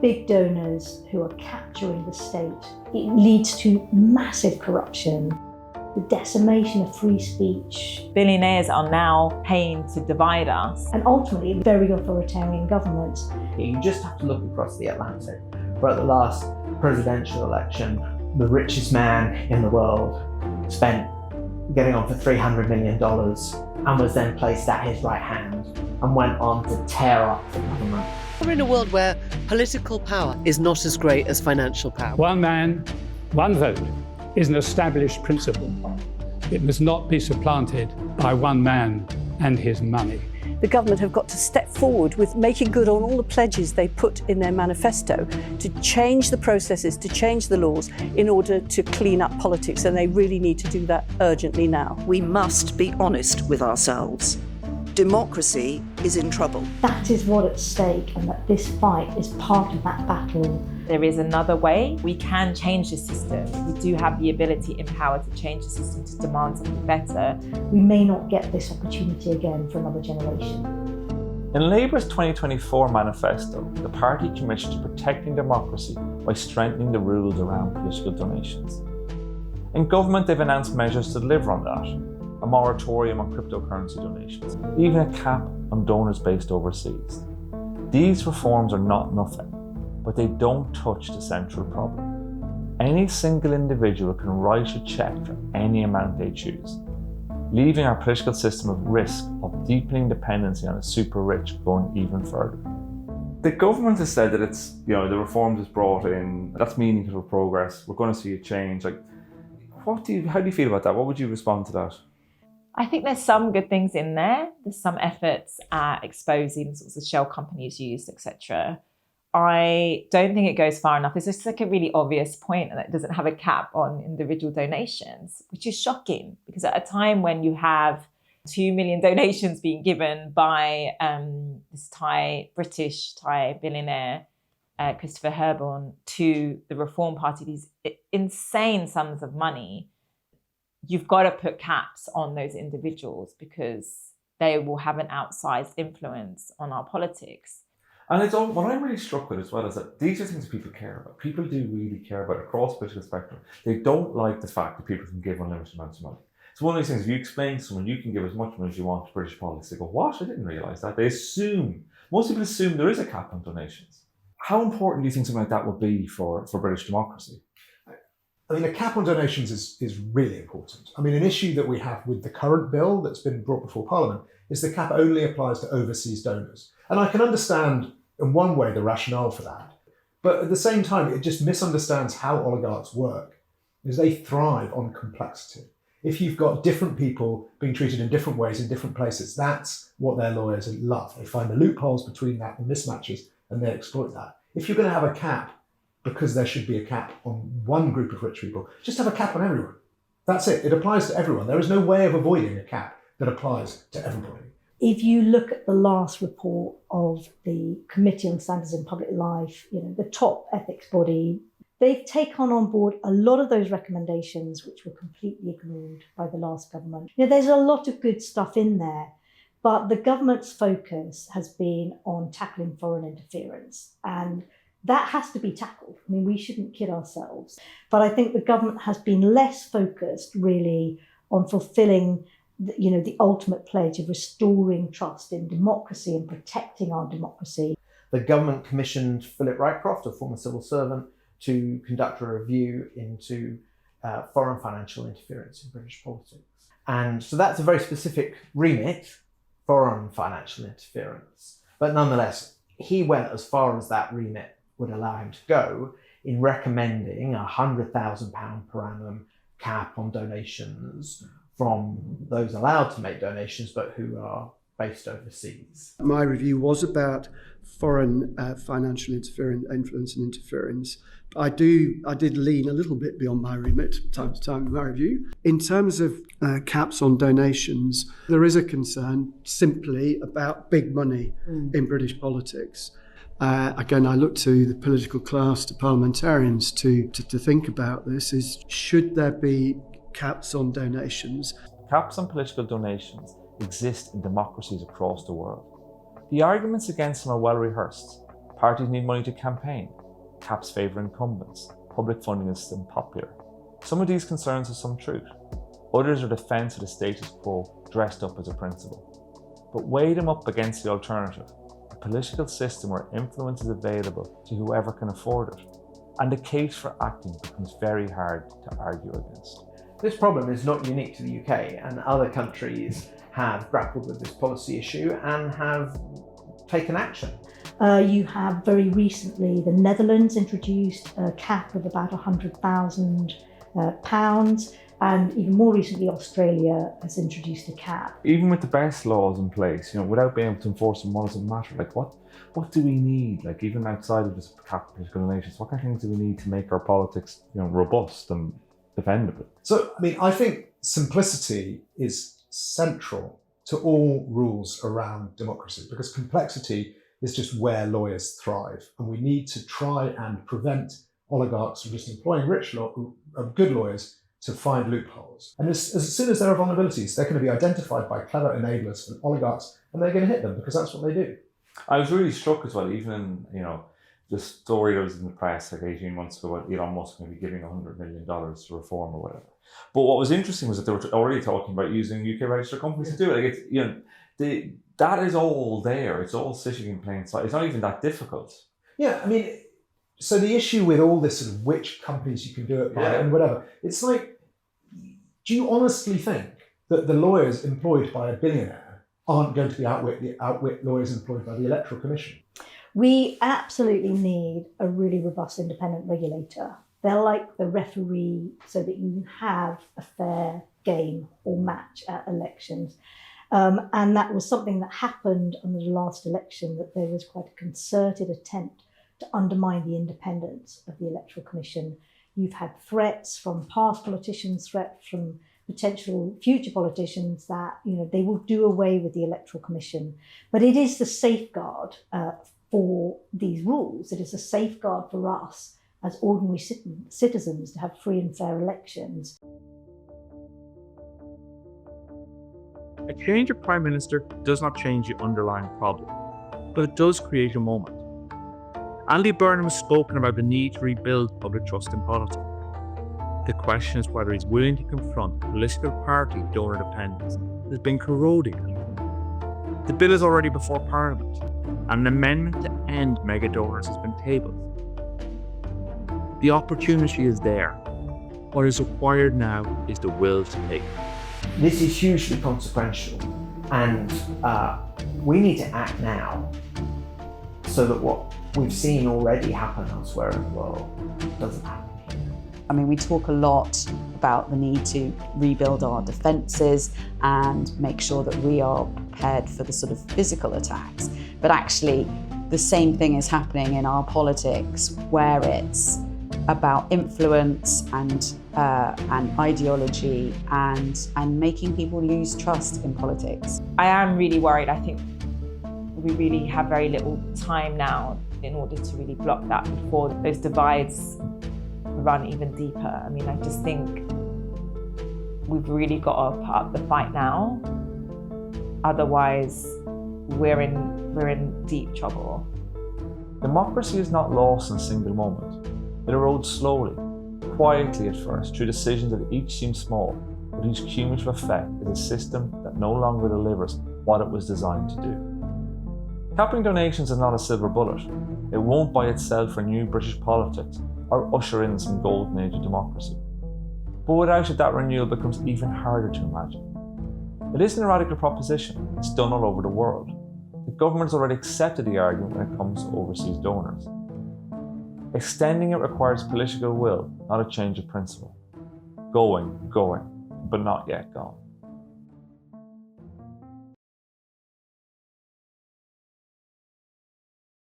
big donors who are capturing the state. It leads to massive corruption, the decimation of free speech. Billionaires are now paying to divide us. And ultimately, very authoritarian governments. You just have to look across the Atlantic. For at the last presidential election, the richest man in the world spent getting on for $300 million and was then placed at his right hand and went on to tear up the government. We're in a world where political power is not as great as financial power. One man, one vote is an established principle. It must not be supplanted by one man and his money. The government have got to step forward with making good on all the pledges they put in their manifesto to change the processes, to change the laws in order to clean up politics, and they really need to do that urgently now. We must be honest with ourselves. Democracy is in trouble. That is what's at stake, and that this fight is part of that battle. There is another way. We can change the system. We do have the ability and power to change the system, to demand something better. We may not get this opportunity again for another generation. In Labour's 2024 manifesto, the party committed to protecting democracy by strengthening the rules around political donations. In government, they've announced measures to deliver on that. A moratorium on cryptocurrency donations, even a cap on donors based overseas. These reforms are not nothing, but they don't touch the central problem. Any single individual can write a check for any amount they choose, leaving our political system at risk of deepening dependency on the super rich going even further. The government has said that it's, the reforms it's brought in, that's meaningful progress, we're going to see a change. How do you feel about that? What would you respond to that? I think there's some good things in there. There's some efforts at exposing sorts of shell companies used, etc. I don't think it goes far enough. There's just a really obvious point, and it doesn't have a cap on individual donations, which is shocking, because at a time when you have 2 million donations being given by this British Thai billionaire, Christopher Herbourne, to the Reform Party, these insane sums of money, you've got to put caps on those individuals because they will have an outsized influence on our politics. And what I'm really struck with as well is that these are things that people care about. People do really care about across the political spectrum. They don't like the fact that people can give unlimited amounts of money. It's one of these things, if you explain to someone you can give as much money as you want to British politics, they go, what? I didn't realise that. Most people assume there is a cap on donations. How important do you think something like that will be for British democracy? A cap on donations is really important. An issue that we have with the current bill that's been brought before Parliament is the cap only applies to overseas donors. And I can understand in one way the rationale for that. But at the same time, it just misunderstands how oligarchs work, is they thrive on complexity. If you've got different people being treated in different ways in different places, that's what their lawyers love. They find the loopholes between that and mismatches, and they exploit that. If you're going to have a cap, because there should be a cap on one group of rich people, just have a cap on everyone. That's it. It applies to everyone. There is no way of avoiding a cap that applies to everybody. If you look at the last report of the Committee on Standards in Public Life, the top ethics body, they've taken on board a lot of those recommendations which were completely ignored by the last government. There's a lot of good stuff in there, but the government's focus has been on tackling foreign interference, and that has to be tackled. We shouldn't kid ourselves. But I think the government has been less focused really on fulfilling the ultimate pledge of restoring trust in democracy and protecting our democracy. The government commissioned Philip Rycroft, a former civil servant, to conduct a review into foreign financial interference in British politics. And so that's a very specific remit, foreign financial interference. But nonetheless, he went as far as that remit would allow him to go in recommending a £100,000 per annum cap on donations from those allowed to make donations but who are based overseas. My review was about foreign financial influence and interference. I did lean a little bit beyond my remit from time to time in my review. In terms of caps on donations, there is a concern simply about big money in British politics. Again, I look to the political class, to parliamentarians to think about this, is should there be caps on donations? Caps on political donations exist in democracies across the world. The arguments against them are well rehearsed. Parties need money to campaign. Caps favour incumbents. Public funding is unpopular. Some of these concerns have some truth. Others are defence of the status quo dressed up as a principle. But weigh them up against the alternative, a political system where influence is available to whoever can afford it, and the case for acting becomes very hard to argue against. This problem is not unique to the UK, and other countries have grappled with this policy issue and have taken action. You have very recently, the Netherlands introduced a cap of about £100,000, and even more recently, Australia has introduced a cap. Even with the best laws in place, without being able to enforce them, what does it matter? Like, what do we need? Like, even outside of this cap political donations, what kind of things do we need to make our politics, robust and defendable? So, I think simplicity is central to all rules around democracy, because complexity is just where lawyers thrive. And we need to try and prevent oligarchs from just employing good lawyers to find loopholes. And as soon as there are vulnerabilities, they're going to be identified by clever enablers and oligarchs, and they're going to hit them because that's what they do. I was really struck as well, even in, the story that was in the press like 18 months ago about Elon Musk going to be giving $100 million to reform or whatever. But what was interesting was that they were already talking about using UK registered companies to do it. Like, it's, that is all there. It's all sitting in plain sight. It's not even that difficult. Yeah, so the issue with all this sort of which companies you can do it by and whatever, it's like, do you honestly think that the lawyers employed by a billionaire aren't going to be outwit lawyers employed by the Electoral Commission? We absolutely need a really robust independent regulator. They're like the referee so that you have a fair game or match at elections. And that was something that happened under the last election, that there was quite a concerted attempt to undermine the independence of the Electoral Commission. You've had threats from past politicians, threats from potential future politicians that they will do away with the Electoral Commission. But it is the safeguard for these rules. It is a safeguard for us as ordinary citizens to have free and fair elections. A change of Prime Minister does not change the underlying problem, but it does create a moment. Andy Burnham has spoken about the need to rebuild public trust in politics. The question is whether he's willing to confront political party donor dependence that has been corroding. The bill is already before Parliament, and an amendment to end mega donors has been tabled. The opportunity is there. What is required now is the will to take it. This is hugely consequential, and we need to act now so that what we've seen already happen elsewhere in the world doesn't happen here. We talk a lot about the need to rebuild our defences and make sure that we are prepared for the sort of physical attacks. But actually, the same thing is happening in our politics, where it's about influence and ideology and making people lose trust in politics. I am really worried. I think we really have very little time now in order to really block that before those divides run even deeper. I just think we've really got to put up the fight now. Otherwise, we're in deep trouble. Democracy is not lost in a single moment. It erodes slowly, quietly at first, through decisions that each seem small, but whose cumulative effect is a system that no longer delivers what it was designed to do. Capping donations is not a silver bullet. It won't by itself renew British politics or usher in some golden age of democracy. But without it, that renewal becomes even harder to imagine. It isn't a radical proposition. It's done all over the world. The government's already accepted the argument when it comes to overseas donors. Extending it requires political will, not a change of principle. Going, but not yet gone.